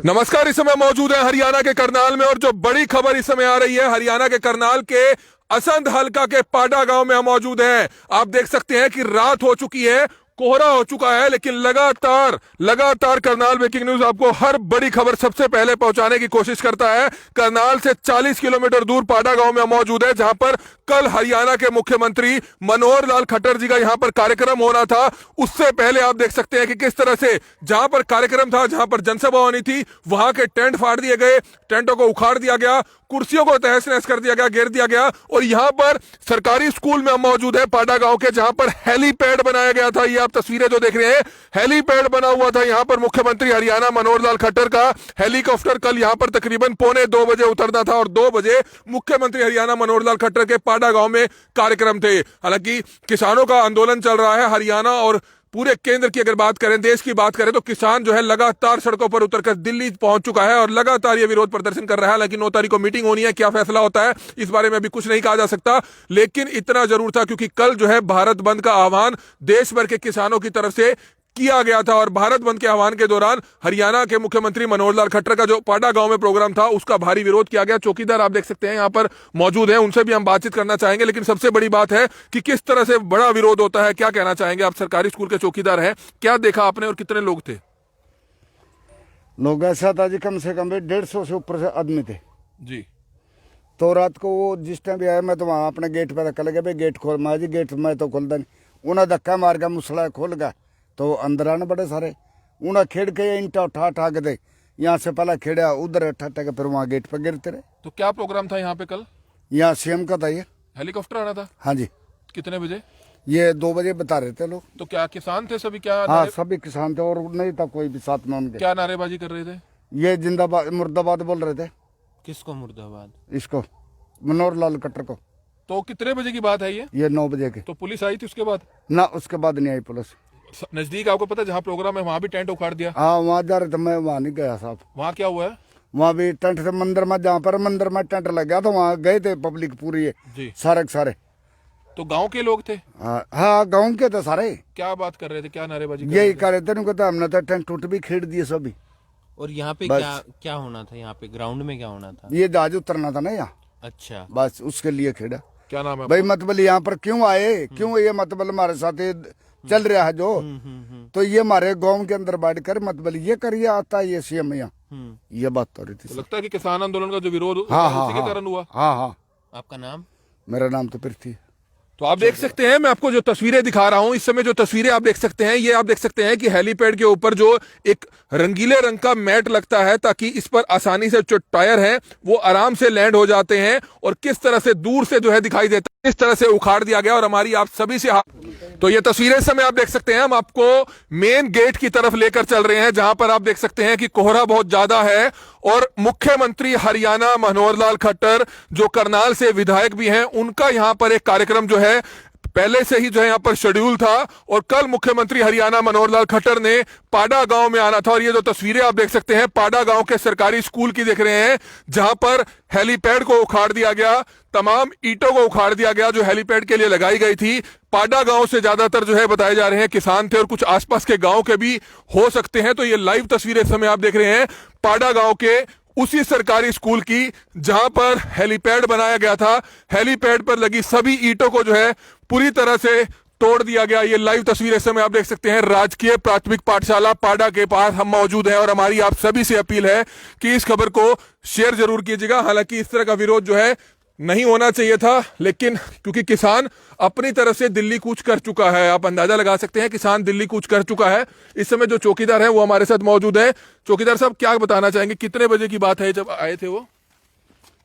नमस्कार। इस समय मौजूद है हरियाणा के करनाल में और जो बड़ी खबर इस समय आ रही है हरियाणा के करनाल के असंध हलका के पाडा गांव में हम मौजूद हैं। आप देख सकते हैं कि रात हो चुकी है, कोहरा हो चुका है, लेकिन लगातार करनाल ब्रेकिंग न्यूज आपको हर बड़ी खबर सबसे पहले पहुंचाने की कोशिश करता है। करनाल से 40 किलोमीटर दूर पाडा गांव में हम मौजूद है, जहां पर कल हरियाणा के मुख्यमंत्री मनोहर लाल खट्टर जी का यहां पर कार्यक्रम होना था। उससे पहले आप देख सकते हैं कि किस तरह से जहां पर कार्यक्रम था, जहां पर जनसभा होनी थी, वहां के टेंट फाड़ दिए गए, टेंटों को उखाड़ दिया गया, कुर्सियों को तहस नहस कर दिया गया, घेर दिया गया। और यहां पर सरकारी स्कूल में हम मौजूद है पाडा गांव के, जहां पर हेलीपैड बनाया गया था। ये आप तस्वीरें जो देख रहे हैं, हेलीपैड बना हुआ था। यहां पर मुख्यमंत्री हरियाणा मनोहर लाल खट्टर का हेलीकॉप्टर कल यहां पर तकरीबन 1:45 बजे उतरना था और 2 बजे मुख्यमंत्री हरियाणा मनोहर लाल खट्टर के पाडा गांव में कार्यक्रम थे। हालांकि किसानों का आंदोलन चल रहा है हरियाणा और पूरे केंद्र की अगर बात करें, देश की बात करें, तो किसान जो है लगातार सड़कों पर उतरकर दिल्ली पहुंच चुका है और लगातार ये विरोध प्रदर्शन कर रहा है। हालांकि 9 तारीख को मीटिंग होनी है, क्या फैसला होता है इस बारे में अभी कुछ नहीं कहा जा सकता, लेकिन इतना जरूर था क्योंकि कल जो है भारत बंद का आह्वान देश भर के किसानों की तरफ से किया गया था। और भारत बंद के आह्वान के दौरान हरियाणा के मुख्यमंत्री मनोहर लाल खट्टर का जो पाडा गांव में प्रोग्राम था, उसका भारी विरोध किया गया। चौकीदार आप देख सकते हैं यहां पर मौजूद हैं, उनसे भी हम बातचीत करना चाहेंगे। लेकिन सबसे बड़ी बात है कि किस तरह से बड़ा विरोध होता है, क्या कहना चाहेंगे आप? सरकारी स्कूल के चौकीदार हैं, क्या देखा आपने और कितने लोग थे? लोग ऐसा था जी, कम से कम 150 से ऊपर से आदमी थे जी। तो रात को वो जिस टाइम भी आया, मैं तो वहाँ अपने गेट पर रख लगे, भाई गेट खोल। मैं जी गेट मैं तो खोलता नहीं, उन्हें धक्का मार के मुसला खोल गया तो अंदर आने बड़े सारे। उन्हें खेड़ के ईंटा उठा के दे, यहाँ से पहला खेड़ा उधर ठट्टा के, फिर वहाँ गेट पर गिरते रहे। तो क्या प्रोग्राम था यहाँ पे कल? यहाँ सीएम का था ये। हेलीकॉप्टर आना था? हाँ जी। कितने बजे? ये 2 बजे बता रहे थे लोग। तो क्या किसान थे सभी? क्या हाँ, सभी किसान थे और नहीं था कोई भी साथ में उनके। क्या नारेबाजी कर रहे थे? ये जिंदाबाद मुर्दाबाद बोल रहे थे। किसको मुर्दाबाद? इसको मनोहर लाल खट्टर को। तो कितने बजे की बात है ये? 9 बजे के। तो पुलिस आई थी उसके बाद? ना, उसके बाद नहीं आई पुलिस। नजदीक आपको पता है जहाँ प्रोग्राम है वहां भी टेंट उखाड़ दिया? हाँ, वहाँ जा रहे थे, मैं वहाँ नहीं गया साहब। वहाँ क्या हुआ है? वहाँ भी टेंट से मंदिर में, जहाँ पर मंदिर में टेंट लग गया था, वहाँ गए थे पब्लिक पूरी है जी। सारे के सारे। तो गांव के लोग थे? हाँ, गाँव के थे सारे। क्या बात कर रहे थे, क्या नारेबाजी यही कर रहे थे, उनको तो हमने तो टेंट टूट भी खेड़ दिए सभी। और यहाँ पे क्या होना था? यहाँ पे ग्राउंड में क्या होना था? ये जहाज उतरना था ना यहाँ। अच्छा, बस उसके लिए खेड़ा। क्या नाम है भाई मतलब यहाँ पर क्यों आए, क्यों ये मतलब हमारे साथ ये चल रहा है जो, तो ये हमारे गांव के अंदर बैठ कर मतलब ये करिए आता है ये सीएम यहाँ, ये बात हो रही थी। तो लगता है कि किसान आंदोलन का जो विरोध हाँ, उसी के कारण हुआ। हाँ। आपका नाम? मेरा नाम तो पृथ्वी। तो आप देख सकते हैं, मैं आपको जो तस्वीरें दिखा रहा हूं इस समय, जो तस्वीरें आप देख सकते हैं, ये आप देख सकते हैं कि हेलीपैड के ऊपर जो एक रंगीले रंग का मैट लगता है ताकि इस पर आसानी से जो टायर हैं वो आराम से लैंड हो जाते हैं। और किस तरह से दूर से जो है दिखाई देता है, इस तरह से उखाड़ दिया गया। और हमारी आप सभी से तो ये तस्वीरें इस समय आप देख सकते हैं, हम आपको मेन गेट की तरफ लेकर चल रहे हैं, जहां पर आप देख सकते हैं कि कोहरा बहुत ज्यादा है और मुख्यमंत्री हरियाणा मनोहर लाल खट्टर जो करनाल से विधायक भी हैं, उनका यहां पर एक कार्यक्रम जो है पहले से ही जो है यहाँ पर शेड्यूल था। और कल मुख्यमंत्री हरियाणा मनोहर लाल खट्टर ने पाडा गांव में आना था। और ये जो तस्वीरें आप देख सकते हैं पाडा गांव के सरकारी स्कूल की देख रहे हैं, जहां पर हेलीपैड को उखाड़ दिया गया, तमाम ईंटों को उखाड़ दिया गया जो हेलीपैड के लिए लगाई गई थी। पाडा गांव से ज्यादातर जो है बताए जा रहे हैं किसान थे और कुछ आसपास के गांव के भी हो सकते हैं। तो ये लाइव तस्वीरें इस समय आप देख रहे हैं पाडा गांव के उसी सरकारी स्कूल की, जहां पर हेलीपैड बनाया गया था। हेलीपैड पर लगी सभी ईंटों को जो है पूरी तरह से तोड़ दिया गया। ये लाइव तस्वीरें इस समय आप देख सकते हैं राजकीय प्राथमिक पाठशाला पाडा के पास हम मौजूद हैं। और हमारी आप सभी से अपील है कि इस खबर को शेयर जरूर कीजिएगा। हालांकि इस तरह का विरोध जो है नहीं होना चाहिए था, लेकिन क्योंकि किसान अपनी तरफ से दिल्ली कूच कर चुका है, आप अंदाजा लगा सकते हैं किसान दिल्ली कूच कर चुका है। इस समय जो चौकीदार है वो हमारे साथ मौजूद है। चौकीदार साहब, क्या बताना चाहेंगे, कितने बजे की बात है जब आए थे वो?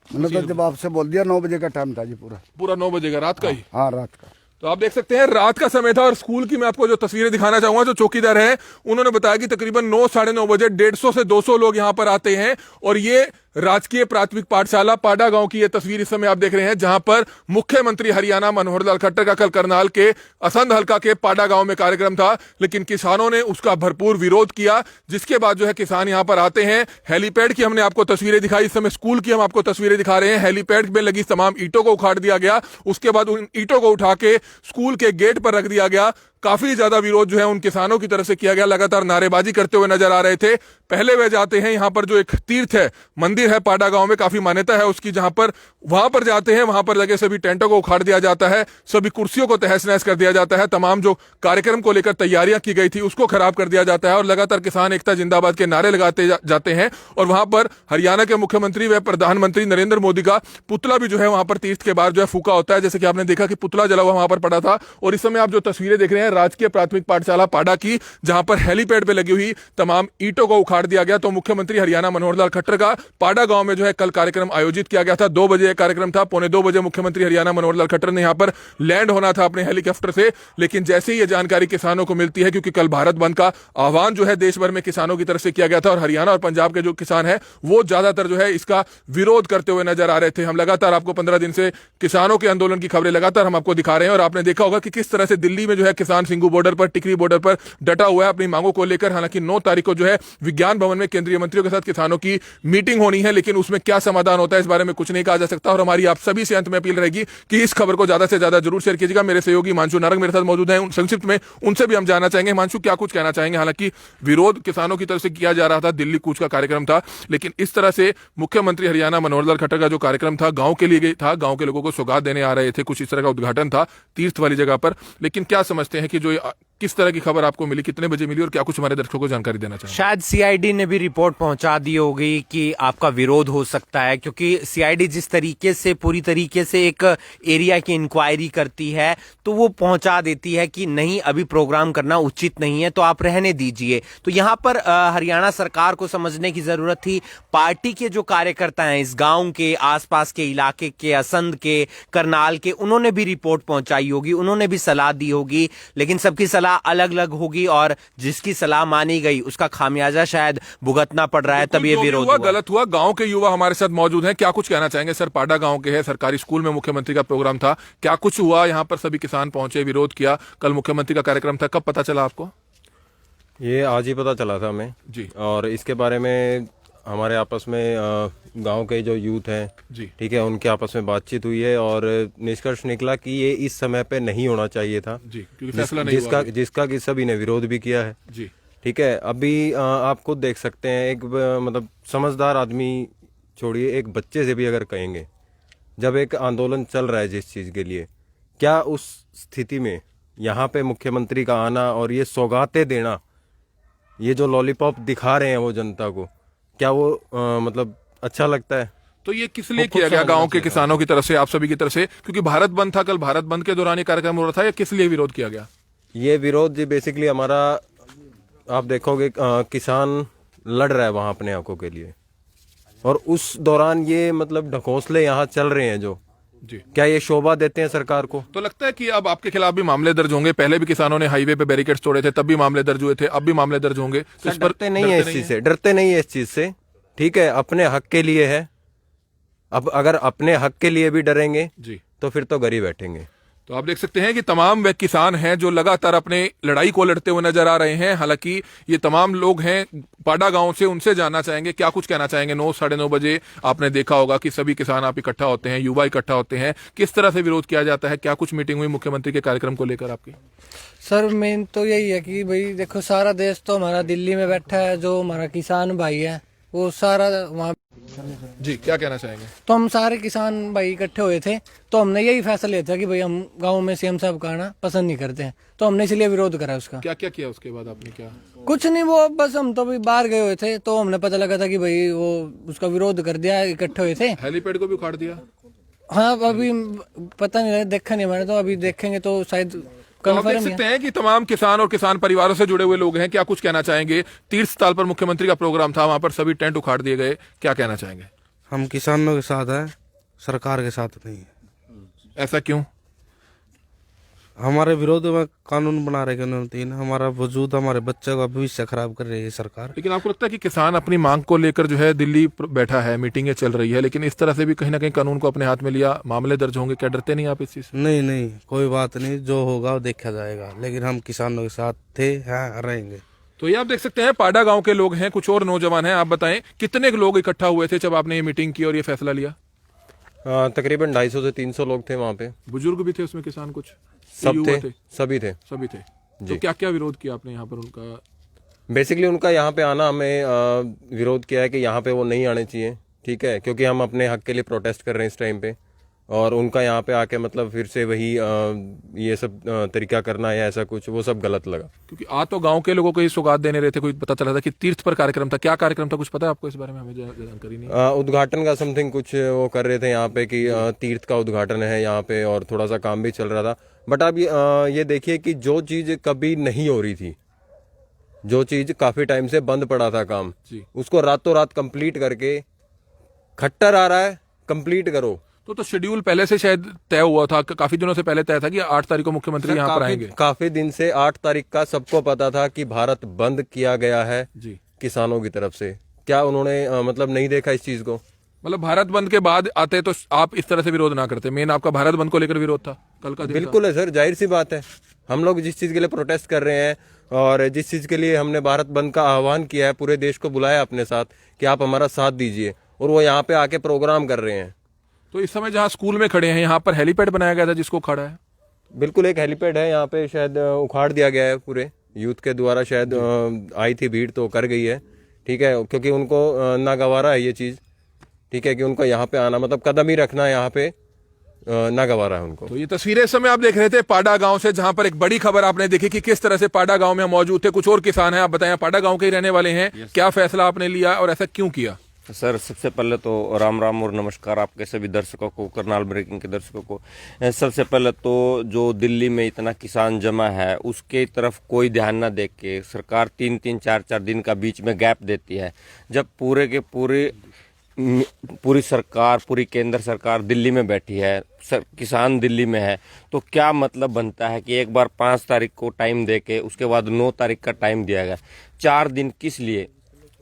मैंने तो जब आपसे बोल दिया 9 बजे का टाइम था जी। पूरा 9 बजे का, रात का ही? हाँ, रात का। तो आप देख सकते हैं रात का समय था। और स्कूल की मैं आपको जो तस्वीरें दिखाना चाहूंगा, जो चौकीदार हैं उन्होंने बताया कि तकरीबन 9 साढ़े 9 बजे 150 से 200 लोग यहां पर आते हैं। और ये राजकीय प्राथमिक पाठशाला पाडा गांव की ये तस्वीर इस समय आप देख रहे हैं, जहां पर मुख्यमंत्री हरियाणा मनोहर लाल खट्टर का कल करनाल के असंध हलका के पाडा गांव में कार्यक्रम था। लेकिन किसानों ने उसका भरपूर विरोध किया, जिसके बाद जो है किसान यहां पर आते हैं। हेलीपैड की हमने आपको तस्वीरें दिखाई, इस समय स्कूल की हम आपको तस्वीरें दिखा रहे हैं। हेलीपैड में लगी तमाम ईंटों को उखाड़ दिया गया, उसके बाद उन ईंटों को उठा के स्कूल के गेट पर रख दिया गया काफी ज्यादा विरोध जो है उन किसानों की तरफ से किया गया, लगातार नारेबाजी करते हुए नजर आ रहे थे। पहले वे जाते हैं, यहाँ पर जो एक तीर्थ है, मंदिर है पाडा गांव में, काफी मान्यता है उसकी, जहां पर वहां पर जाते हैं, वहां पर लगे सभी टेंटों को उखाड़ दिया जाता है, सभी कुर्सियों को तहस नहस कर दिया जाता है, तमाम जो कार्यक्रम को लेकर तैयारियां की गई थी उसको खराब कर दिया जाता है और लगातार किसान एकता जिंदाबाद के नारे लगाते जाते हैं। और वहां पर हरियाणा के मुख्यमंत्री व प्रधानमंत्री नरेंद्र मोदी का पुतला भी जो है वहां पर तीर्थ के बाहर जो है फूका होता है, जैसे कि आपने देखा कि पुतला जला हुआ वहां पर पड़ा था। और इस समय आप जो तस्वीरें देख रहे हैं राजकीय प्राथमिक पाठशाला पाडा की, जहां पर हेलीपैड पे लगी हुई तमाम ईंटों को उखाड़ दिया गया। तो मुख्यमंत्री हरियाणा मनोहर लाल खट्टर का पाडा गांव में जो है कल कार्यक्रम आयोजित किया गया था। 2 बजे कार्यक्रम था, 1:45 बजे मुख्यमंत्री हरियाणा मनोहर लाल खट्टर ने यहां पर लैंड होना था अपने हेलीकॉप्टर से, लेकिन जैसे ही ये जानकारी किसानों को मिलती है, क्योंकि कल भारत बंद का आह्वान जो है देश भर में किसानों की तरफ से किया गया था और हरियाणा और पंजाब के जो किसान है वो ज्यादातर जो है इसका विरोध करते हुए नजर आ रहे थे। हम लगातार आपको 15 दिन से किसानों के आंदोलन की खबरें लगातार हम आपको दिखा रहे हैं और आपने देखा होगा कि किस तरह से दिल्ली में जो है किसान सिंगू बॉर्डर पर, टिकरी बॉर्डर पर डटा हुआ है अपनी मांगों को लेकर। हालांकि 9 तारीख को जो है विज्ञान भवन में केंद्रीय मंत्रियों के साथ किसानों की मीटिंग होनी है, लेकिन उसमें क्या समाधान होता है इस बारे में कुछ नहीं कहा जा सकता। और हमारी आप सभी से अंत में अपील रहेगी कि इस खबर को ज्यादा से ज्यादा जरूर शेयर कीजिएगा। मेरे सहयोगी हिमांशु नारंग मेरे साथ मौजूद हैं, संक्षिप्त में उनसे भी हम जानना चाहेंगे। हिमांशु, क्या कुछ कहना चाहेंगे? हालांकि विरोध किसानों की तरफ से किया जा रहा था, दिल्ली कूच का कार्यक्रम था, लेकिन इस तरह से मुख्यमंत्री हरियाणा मनोहर लाल खट्टर का जो कार्यक्रम था गांव के लिए था, गांव के लोगों को सौगात देने आ रहे थे, कुछ इस तरह का उद्घाटन था तीर्थ वाली जगह पर। लेकिन क्या समझते हैं कि जो किस तरह की खबर आपको मिली, कितने बजे मिली और क्या कुछ हमारे दर्शकों को जानकारी देना चाहिए? शायद सीआईडी ने भी रिपोर्ट पहुंचा दी होगी कि आपका विरोध हो सकता है, क्योंकि सीआईडी जिस तरीके से पूरी तरीके से एक एरिया की इंक्वायरी करती है तो वो पहुंचा देती है कि नहीं अभी प्रोग्राम करना उचित नहीं है तो आप रहने दीजिए। तो यहाँ पर हरियाणा सरकार को समझने की जरूरत थी। पार्टी के जो कार्यकर्ता हैं इस गांव के आसपास के इलाके के, असंध के, करनाल के, उन्होंने भी रिपोर्ट पहुंचाई होगी, उन्होंने भी सलाह दी होगी, लेकिन सबकी सलाह अलग अलग होगी और जिसकी सलाह मानी गई उसका खामियाजा शायद भुगतना पड़ रहा है, तब ये विरोध हुआ। गलत हुआ। गांव के युवा हमारे साथ मौजूद हैं, क्या कुछ कहना चाहेंगे? सर, पाडा गांव के है, सरकारी स्कूल में मुख्यमंत्री का प्रोग्राम था, क्या कुछ हुआ? यहाँ पर सभी किसान पहुंचे, विरोध किया, कल मुख्यमंत्री का कार्यक्रम था, कब पता चला आपको? ये आज ही पता चला था हमें जी। और इसके बारे में हमारे आपस में गांव के जो यूथ हैं जी, ठीक है, उनके आपस में बातचीत हुई है और निष्कर्ष निकला कि ये इस समय पे नहीं होना चाहिए था जी, क्योंकि फैसला नहीं हुआ। जिसका कि सभी ने विरोध भी किया है जी। ठीक है। अभी आप खुद देख सकते हैं, एक मतलब समझदार आदमी छोड़िए, एक बच्चे से भी अगर कहेंगे, जब एक आंदोलन चल रहा है जिस चीज के लिए, क्या उस स्थिति में यहाँ पे मुख्यमंत्री का आना और ये सौगातें देना, ये जो लॉलीपॉप दिखा रहे हैं वो जनता को, क्या वो मतलब अच्छा लगता है? तो ये किस लिए किया गया गांव के किसानों की तरफ से, आप सभी की तरफ से? क्योंकि भारत बंद था, कल भारत बंद के दौरान ये कार्यक्रम हो रहा था, या किस लिए विरोध किया गया? ये विरोध जी बेसिकली हमारा, आप देखोगे किसान लड़ रहा है वहां अपने हकों के लिए, और उस दौरान ये मतलब ढकोसले यहाँ चल रहे हैं जो जी, क्या ये शोभा देते हैं सरकार को? तो लगता है कि अब आपके खिलाफ भी मामले दर्ज होंगे। पहले भी किसानों ने हाईवे पे बैरिकेड्स तोड़े थे, तब भी मामले दर्ज हुए थे, अब भी मामले दर्ज होंगे। तो इस पर डरते नहीं है इस चीज से, डरते नहीं है इस चीज से, ठीक है, अपने हक के लिए है। अब अगर अपने हक के लिए भी डरेंगे जी, तो फिर तो घर ही बैठेंगे। तो आप देख सकते हैं कि तमाम वे किसान हैं जो लगातार अपने लड़ाई को लड़ते हुए नजर आ रहे हैं। हालांकि ये तमाम लोग हैं पाडा गांव से, उनसे जानना चाहेंगे क्या कुछ कहना चाहेंगे। 9 साढ़े 9 बजे आपने देखा होगा कि सभी किसान आप इकट्ठा होते हैं, युवा इकट्ठा होते हैं, किस तरह से विरोध किया जाता है? क्या कुछ मीटिंग हुई मुख्यमंत्री के कार्यक्रम को लेकर आपकी? सर मेन तो यही है कि भाई देखो, सारा देश तो हमारा दिल्ली में बैठा है, जो हमारा किसान भाई है वो सारा वहाँ। जी, क्या कहना चाहेंगे? तो हम सारे किसान भाई इकट्ठे हुए थे, तो हमने यही फैसला लिया था कि भाई हम गांव में सीएम साहब का आना पसंद नहीं करते हैं, तो हमने इसलिए विरोध करा उसका। क्या क्या किया उसके बाद आपने? क्या कुछ नहीं, वो बस हम तो अभी बाहर गए हुए थे, तो हमने पता लगा था कि भाई वो उसका विरोध कर दिया, इकट्ठे हुए थे। हेलीपैड को भी उखाड़ दिया? हाँ, अभी पता नहीं, देखा नहीं मैंने, तो अभी देखेंगे तो शायद तो आप देख सकते हैं कि तमाम किसान और किसान परिवारों से जुड़े हुए लोग हैं। क्या कुछ कहना चाहेंगे? तीर्थ स्थल पर मुख्यमंत्री का प्रोग्राम था, वहां पर सभी टेंट उखाड़ दिए गए, क्या कहना चाहेंगे? हम किसानों के साथ हैं, सरकार के साथ नहीं है। ऐसा क्यों? हमारे विरोध में कानून बना रहे हैं 3, हमारा वजूद, हमारे बच्चों का भविष्य खराब कर रही है सरकार। लेकिन आपको लगता है कि किसान अपनी मांग को लेकर जो है दिल्ली बैठा है, मीटिंगें चल रही है, लेकिन इस तरह से भी कहीं ना कहीं कानून को अपने हाथ में लिया, मामले दर्ज होंगे, क्या डरते नहीं आप इस चीज से? नहीं नहीं, कोई बात नहीं, जो होगा वो देखा जाएगा, लेकिन हम किसानों के साथ थे, हैं, रहेंगे। तो ये आप देख सकते हैं पाडा गांव के लोग हैं, कुछ और नौजवान हैं। आप बताएं कितने लोग इकट्ठा हुए थे जब आपने ये मीटिंग की और ये फैसला लिया? तकरीबन 250 से 300 लोग थे वहाँ पे। बुजुर्ग भी थे उसमें, किसान कुछ सब युवा थे, सभी थे। सभी थे। तो क्या क्या विरोध किया आपने यहाँ पर उनका? बेसिकली उनका यहाँ पे आना हमें विरोध किया है कि यहाँ पे वो नहीं आने चाहिए, ठीक है, क्योंकि हम अपने हक के लिए प्रोटेस्ट कर रहे हैं इस टाइम पे। और उनका यहाँ पे आके मतलब फिर से वही ये सब तरीका करना या ऐसा कुछ, वो सब गलत लगा। क्योंकि आज तो गांव के लोगों को ये सौगात देने रहे थे, कोई पता चला था कि तीर्थ पर कार्यक्रम था। क्या कार्यक्रम था, कुछ पता है आपको इस बारे में? हमें जानकारी नहीं। उद्घाटन का समथिंग कुछ वो कर रहे थे यहाँ पे कि तीर्थ का उद्घाटन है यहाँ पे, और थोड़ा सा काम भी चल रहा था। बट अब ये देखिए कि जो चीज़ कभी नहीं हो रही थी, जो चीज़ काफ़ी टाइम से बंद पड़ा था काम, उसको रातों रात कंप्लीट करके, खट्टर आ रहा है कंप्लीट करो। तो शेड्यूल पहले से शायद तय हुआ था, काफी दिनों से पहले तय था कि 8 तारीख को मुख्यमंत्री यहाँ पर आएंगे। काफी दिन से 8 तारीख का सबको पता था कि भारत बंद किया गया है जी किसानों की तरफ से। क्या उन्होंने मतलब नहीं देखा इस चीज को? मतलब भारत बंद के बाद आते तो आप इस तरह से विरोध ना करते। मेन आपका भारत बंद को लेकर विरोध था कल का दिन। बिल्कुल है सर, जाहिर सी बात है। हम लोग जिस चीज के लिए प्रोटेस्ट कर रहे हैं और जिस चीज के लिए हमने भारत बंद का आह्वान किया है, पूरे देश को बुलाया अपने साथ कि आप हमारा साथ दीजिए, और वो यहाँ पे आके प्रोग्राम कर रहे हैं। तो इस समय जहाँ स्कूल में खड़े हैं, यहाँ पर हेलीपैड बनाया गया था जिसको खड़ा है। बिल्कुल एक हेलीपैड है यहाँ पे, शायद उखाड़ दिया गया है पूरे यूथ के द्वारा, शायद आई थी भीड़ तो कर गई है, ठीक है, क्योंकि उनको नागवारा है ये चीज़, ठीक है, कि उनको यहाँ पे आना मतलब कदम ही रखना यहाँ पे नागवारा है उनको। तो ये तस्वीरें इस समय आप देख रहे थे पाडा गांव से, जहां पर एक बड़ी खबर आपने देखी कि किस तरह से पाडा गांव में मौजूद थे कुछ और किसान हैं। आप बताएं, पाडा गांव के ही रहने वाले हैं, क्या फैसला आपने लिया और ऐसा क्यों किया? सर, सबसे पहले तो राम राम और नमस्कार आपके सभी दर्शकों को, करनाल ब्रेकिंग के दर्शकों को। सबसे पहले तो जो दिल्ली में इतना किसान जमा है उसके तरफ कोई ध्यान ना दे के सरकार 3-3, 4-4 दिन का बीच में गैप देती है। जब पूरे के पूरी सरकार, पूरी केंद्र सरकार दिल्ली में बैठी है, किसान दिल्ली में है, तो क्या मतलब बनता है कि एक बार 5 तारीख को टाइम दे के उसके बाद 9 तारीख का टाइम दिया गया। 4 दिन किस लिए?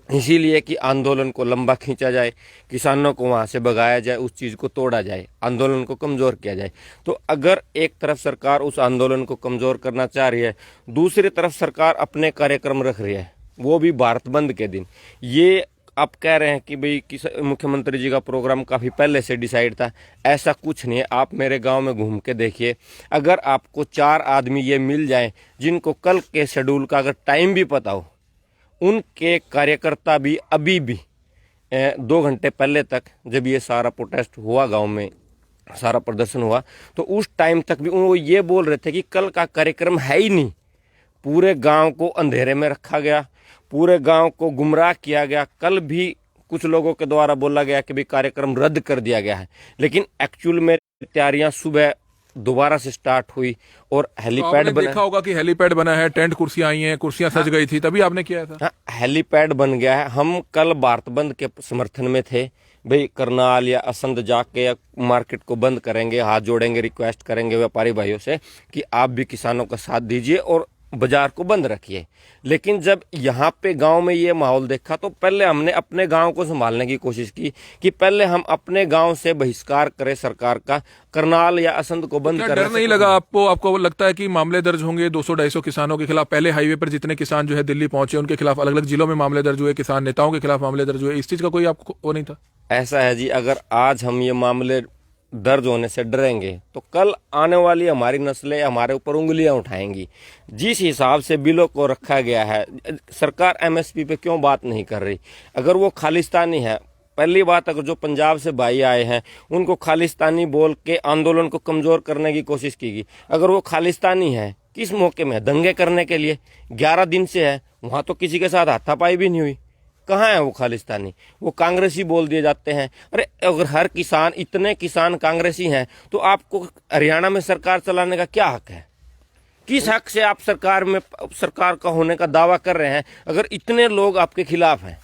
इसीलिए कि आंदोलन को लंबा खींचा जाए, किसानों को वहाँ से भगाया जाए, उस चीज़ को तोड़ा जाए, आंदोलन को कमज़ोर किया जाए। तो अगर एक तरफ सरकार उस आंदोलन को कमज़ोर करना चाह रही है, दूसरी तरफ सरकार अपने कार्यक्रम रख रही है, वो भी भारत बंद के दिन। ये आप कह रहे हैं कि भाई मुख्यमंत्री जी का प्रोग्राम काफ़ी पहले से डिसाइड था, ऐसा कुछ नहीं है। आप मेरे गांव में घूम के देखिए, अगर आपको 4 आदमी ये मिल जाएं जिनको कल के शेड्यूल का अगर टाइम भी पता हो, उनके कार्यकर्ता भी अभी भी 2 घंटे पहले तक, जब ये सारा प्रोटेस्ट हुआ, गांव में सारा प्रदर्शन हुआ, तो उस टाइम तक भी वो ये बोल रहे थे कि कल का कार्यक्रम है ही नहीं। पूरे गांव को अंधेरे में रखा गया, पूरे गांव को गुमराह किया गया। कल भी कुछ लोगों के द्वारा बोला गया कि भाई कार्यक्रम रद्द कर दिया गया है, लेकिन एक्चुअल में तैयारियां सुबह दोबारा से स्टार्ट हुई और हेलीपैड बना। देखा होगा कि हेलीपैड बना है, टेंट कुर्सियां आई हैं, कुर्सियां सज गई थी, तभी आपने किया था। हाँ, हेलीपैड बन गया है। हम कल भारत बंद के समर्थन में थे, भाई करनाल या असंध जाके या मार्केट को बंद करेंगे, हाथ जोड़ेंगे, रिक्वेस्ट करेंगे व्यापारी भाइयों से कि आप भी किसानों का साथ दीजिए और बाजार को बंद रखिए। लेकिन जब यहाँ पे गांव में ये माहौल देखा तो पहले हमने अपने गांव को संभालने की कोशिश की कि पहले हम अपने गांव से बहिष्कार करें सरकार का, करनाल या असंध को बंद करें। डर नहीं लगा आपको? आपको लगता है कि मामले दर्ज होंगे 200-250 किसानों के खिलाफ? पहले हाईवे पर जितने किसान जो है दिल्ली पहुंचे, उनके खिलाफ अलग अलग जिलों में मामले दर्ज हुए, किसान नेताओं के खिलाफ मामले दर्ज हुए, इस चीज का कोई आपको वो नहीं था? ऐसा है जी, अगर आज हम ये मामले दर्ज होने से डरेंगे तो कल आने वाली हमारी नस्लें हमारे ऊपर उंगलियां उठाएंगी। जिस हिसाब से बिलों को रखा गया है, सरकार एमएसपी पे क्यों बात नहीं कर रही? अगर वो खालिस्तानी है, पहली बात, अगर जो पंजाब से भाई आए हैं उनको खालिस्तानी बोल के आंदोलन को कमज़ोर करने की कोशिश की गई। अगर वो खालिस्तानी है, किस मौके में? दंगे करने के लिए। 11 दिन से है वहाँ, तो किसी के साथ हाथापाई भी नहीं हुई। कहाँ है वो खालिस्तानी? वो कांग्रेसी बोल दिए जाते हैं। अरे अगर हर किसान, इतने किसान कांग्रेसी हैं, तो आपको हरियाणा में सरकार चलाने का क्या हक है? किस हक से आप सरकार का होने का दावा कर रहे हैं अगर इतने लोग आपके खिलाफ हैं?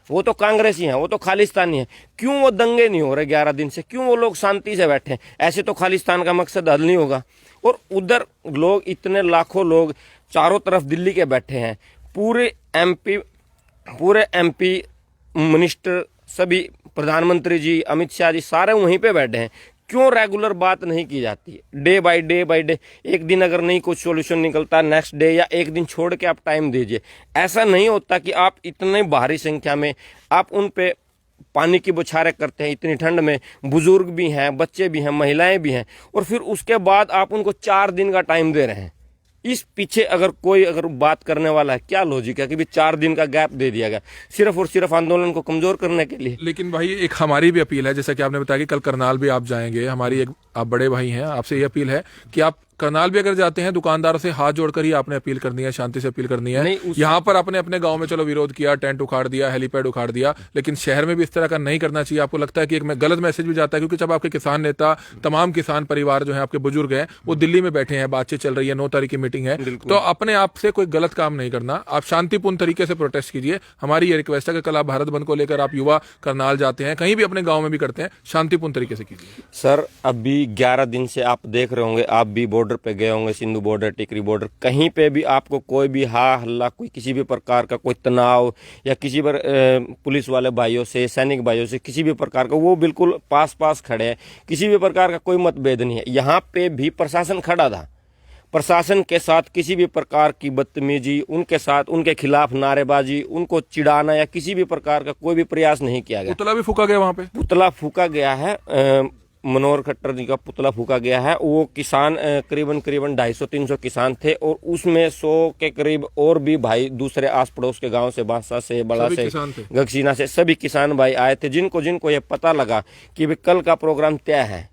वो तो कांग्रेसी हैं, वो तो खालिस्तानी हैं। क्यों वो दंगे नहीं हो रहे 11 दिन से? क्यों वो लोग शांति से बैठे? ऐसे तो खालिस्तान का मकसद हल नहीं होगा। और उधर लोग, इतने लाखों लोग चारों तरफ दिल्ली के बैठे हैं, पूरे एमपी मिनिस्टर, सभी प्रधानमंत्री जी, अमित शाह जी, सारे वहीं पे बैठे हैं। क्यों रेगुलर बात नहीं की जाती है? डे बाय डे, एक दिन अगर नहीं कुछ सॉल्यूशन निकलता, नेक्स्ट डे या एक दिन छोड़ के आप टाइम दीजिए। ऐसा नहीं होता कि आप इतने भारी संख्या में आप उन पे पानी की बौछारें करते हैं, इतनी ठंड में, बुजुर्ग भी हैं, बच्चे भी हैं, महिलाएं भी हैं, और फिर उसके बाद आप उनको 4 दिन का टाइम दे रहे हैं। इस पीछे अगर कोई बात करने वाला है, क्या लॉजिक है कि भी 4 दिन का गैप दे दिया गया सिर्फ और सिर्फ आंदोलन को कमजोर करने के लिए। लेकिन भाई एक हमारी भी अपील है, जैसा कि आपने बताया कि कल करनाल भी आप जाएंगे, हमारी एक आप बड़े भाई हैं, आपसे ये अपील है कि आप करनाल भी अगर जाते हैं दुकानदारों से हाथ जोड़कर ही आपने अपील करनी है, शांति से अपील करनी है। यहाँ पर आपने अपने गांव में चलो विरोध किया, टेंट उखाड़ दिया, हेलीपैड उखाड़ दिया, लेकिन शहर में भी इस तरह का नहीं करना चाहिए। आपको लगता है कि एक गलत मैसेज भी जाता है, क्योंकि जब आपके किसान नेता, तमाम किसान परिवार जो है आपके बुजुर्ग हैं, वो दिल्ली में बैठे हैं, बातचीत चल रही है, 9 तारीख की मीटिंग है, तो अपने आप से कोई गलत काम नहीं करना, आप शांतिपूर्ण तरीके से प्रोटेस्ट कीजिए। हमारी ये रिक्वेस्ट है कि कल आप भारत बंद को लेकर आप युवा करनाल जाते हैं, कहीं भी अपने गाँव में भी करते हैं, शांतिपूर्ण तरीके से कीजिए। सर अभी 11 दिन से आप देख रहे होंगे, आप भी बॉर्डर पे गए होंगे, सिंधु बॉर्डर, टिकरी बॉर्डर, कहीं पे भी आपको कोई भी हल्ला, कोई किसी भी प्रकार का कोई तनाव या किसी पर पुलिस वाले भाइयों से, सैनिक भाइयों से किसी भी प्रकार का, वो बिल्कुल पास पास खड़े हैं, किसी भी प्रकार का कोई मतभेद नहीं है। यहाँ पे भी प्रशासन खड़ा था, प्रशासन के साथ किसी भी प्रकार की बदतमीजी, उनके साथ उनके खिलाफ नारेबाजी, उनको चिढ़ाना या किसी भी प्रकार का कोई भी प्रयास नहीं किया गया। पुतला भी फूका गया, वहां पे पुतला फूका गया है, मनोहर खट्टर जी का पुतला फूका गया है। वो किसान करीबन 250-300 किसान थे, और उसमें 100 के करीब और भी भाई दूसरे आस पड़ोस के गांव से, बांसा से, बड़ा से, गगसीना से, सभी किसान भाई आए थे, जिनको ये पता लगा कि भी कल का प्रोग्राम तय है।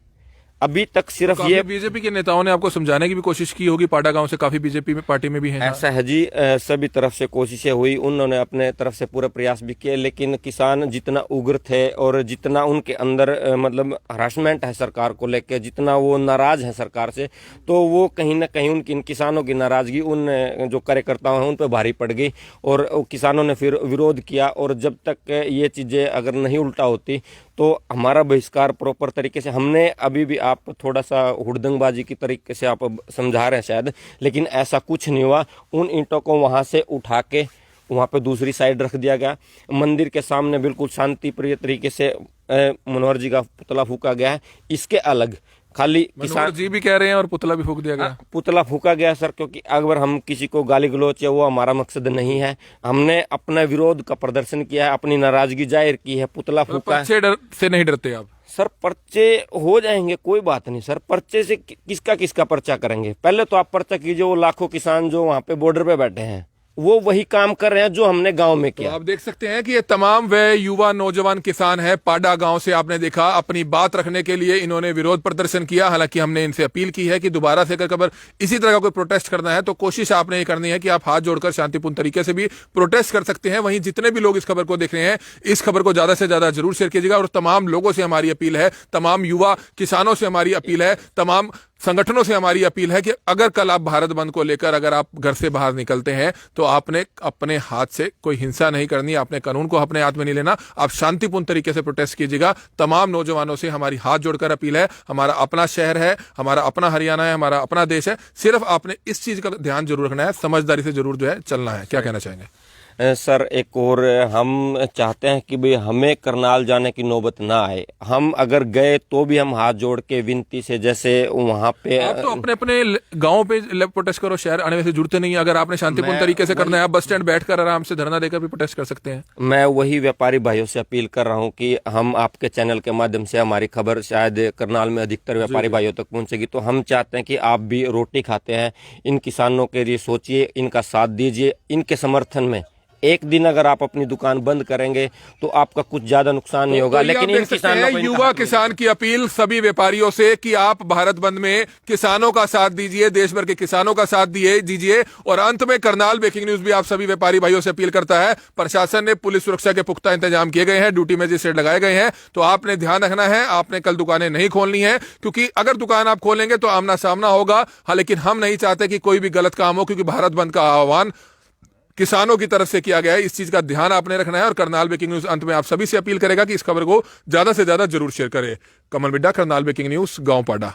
अभी तक सिर्फ ये बीजेपी के नेताओं ने आपको समझाने की भी कोशिश की होगी, पाटा गांव से काफी बीजेपी में पार्टी में भी हैं। ऐसा है जी, सभी तरफ से कोशिशें हुई, उन्होंने अपने तरफ से पूरे प्रयास भी किए, लेकिन किसान जितना उग्र थे और जितना उनके अंदर मतलब हरासमेंट है सरकार को लेकर, जितना वो नाराज है सरकार से, तो वो कहीं ना कहीं उनकी इन किसानों की नाराजगी उन जो कार्यकर्ताओं हैं उन पर भारी पड़ गई, और किसानों ने फिर विरोध किया। और जब तक ये चीजें अगर नहीं उल्टा होती तो हमारा बहिष्कार प्रॉपर तरीके से, हमने अभी भी, आप थोड़ा सा हुड़दंगबाजी की तरीके से आप समझा रहे हैं शायद, लेकिन ऐसा कुछ नहीं हुआ। उन ईंटों को वहां से उठा के वहां पे दूसरी साइड रख दिया गया, मंदिर के सामने बिल्कुल शांति प्रिय तरीके से मनोहर जी का पुतला फूका गया है। इसके अलग खाली किसान जी भी कह रहे हैं और पुतला भी फूक दिया गया, पुतला फूका गया सर, क्योंकि अगर हम किसी को गाली गलौच या वो हमारा मकसद नहीं है, हमने अपने विरोध का प्रदर्शन किया है, अपनी नाराजगी जाहिर की है, पुतला फूका है। डर से नहीं डरते आप? सर पर्चे हो जाएंगे, कोई बात नहीं सर, पर्चे से किसका पर्चा करेंगे? पहले तो आप पर्चा कीजिए, वो लाखों किसान जो वहां पे बॉर्डर पे बैठे हैं वो वही काम कर रहे हैं जो हमने गांव में किया। तो आप देख सकते हैं कि ये तमाम वे युवा नौजवान किसान है पाडा गांव से, आपने देखा अपनी बात रखने के लिए इन्होंने विरोध प्रदर्शन किया। हालांकि हमने इनसे अपील की है कि दोबारा से अगर इसी तरह का कोई प्रोटेस्ट करना है तो कोशिश आपने ये करनी है कि आप हाथ जोड़कर शांतिपूर्ण तरीके से भी प्रोटेस्ट कर सकते हैं। वहीं जितने भी लोग इस खबर को देख रहे हैं, इस खबर को ज्यादा से ज्यादा जरूर शेयर कीजिएगा। और तमाम लोगों से हमारी अपील है, तमाम युवा किसानों से हमारी अपील है, तमाम संगठनों से हमारी अपील है कि अगर कल आप भारत बंद को लेकर अगर आप घर से बाहर निकलते हैं तो आपने अपने हाथ से कोई हिंसा नहीं करनी, आपने कानून को अपने हाथ में नहीं लेना, आप शांतिपूर्ण तरीके से प्रोटेस्ट कीजिएगा। तमाम नौजवानों से हमारी हाथ जोड़कर अपील है, हमारा अपना शहर है, हमारा अपना हरियाणा है, हमारा अपना देश है, सिर्फ आपने इस चीज का ध्यान जरूर रखना है, समझदारी से जरूर जो है चलना है। क्या कहना चाहेंगे सर? एक और हम चाहते हैं कि भाई हमें करनाल जाने की नौबत ना आए, हम अगर गए तो भी हम हाथ जोड़ के विनती से, जैसे वहाँ पे आप तो अपने अपने गांव पे प्रोटेस्ट करो, शहर आने से जुड़ते नहीं है। अगर आपने शांतिपूर्ण तरीके से करना है, आप बस स्टैंड बैठकर आराम से धरना देकर भी प्रोटेस्ट कर सकते हैं। मैं वही व्यापारी भाइयों से अपील कर रहा हूँ कि हम आपके चैनल के माध्यम से, हमारी खबर शायद करनाल में अधिकतर व्यापारी भाइयों तक पहुंचेगी, तो हम चाहते हैं कि आप भी रोटी खाते हैं, इन किसानों के लिए सोचिए, इनका साथ दीजिए, इनके समर्थन में एक दिन अगर आप अपनी दुकान बंद करेंगे तो आपका कुछ ज्यादा नुकसान नहीं होगा। लेकिन इन किसानों को, युवा किसान की अपील सभी व्यापारियों से कि आप भारत बंद में किसानों का साथ दीजिए, देश भर के किसानों का साथ दीजिए। और अंत में करनाल ब्रेकिंग न्यूज भी आप सभी व्यापारी भाइयों से अपील करता है, प्रशासन ने पुलिस सुरक्षा के पुख्ता इंतजाम किए गए हैं, ड्यूटी मजिस्ट्रेट लगाए गए हैं, तो आपने ध्यान रखना है, आपने कल दुकानें नहीं खोलनी है, क्योंकि अगर दुकान आप खोलेंगे तो आमना सामना होगा। हाँ, लेकिन हम नहीं चाहते कि कोई भी गलत काम हो, क्योंकि भारत बंद का आह्वान किसानों की तरफ से किया गया है। इस चीज का ध्यान आपने रखना है। और करनाल ब्रेकिंग न्यूज अंत में आप सभी से अपील करेगा कि इस खबर को ज्यादा से ज्यादा जरूर शेयर करें। कमल बिड्डा, करनाल ब्रेकिंग न्यूज, गांव पाडा।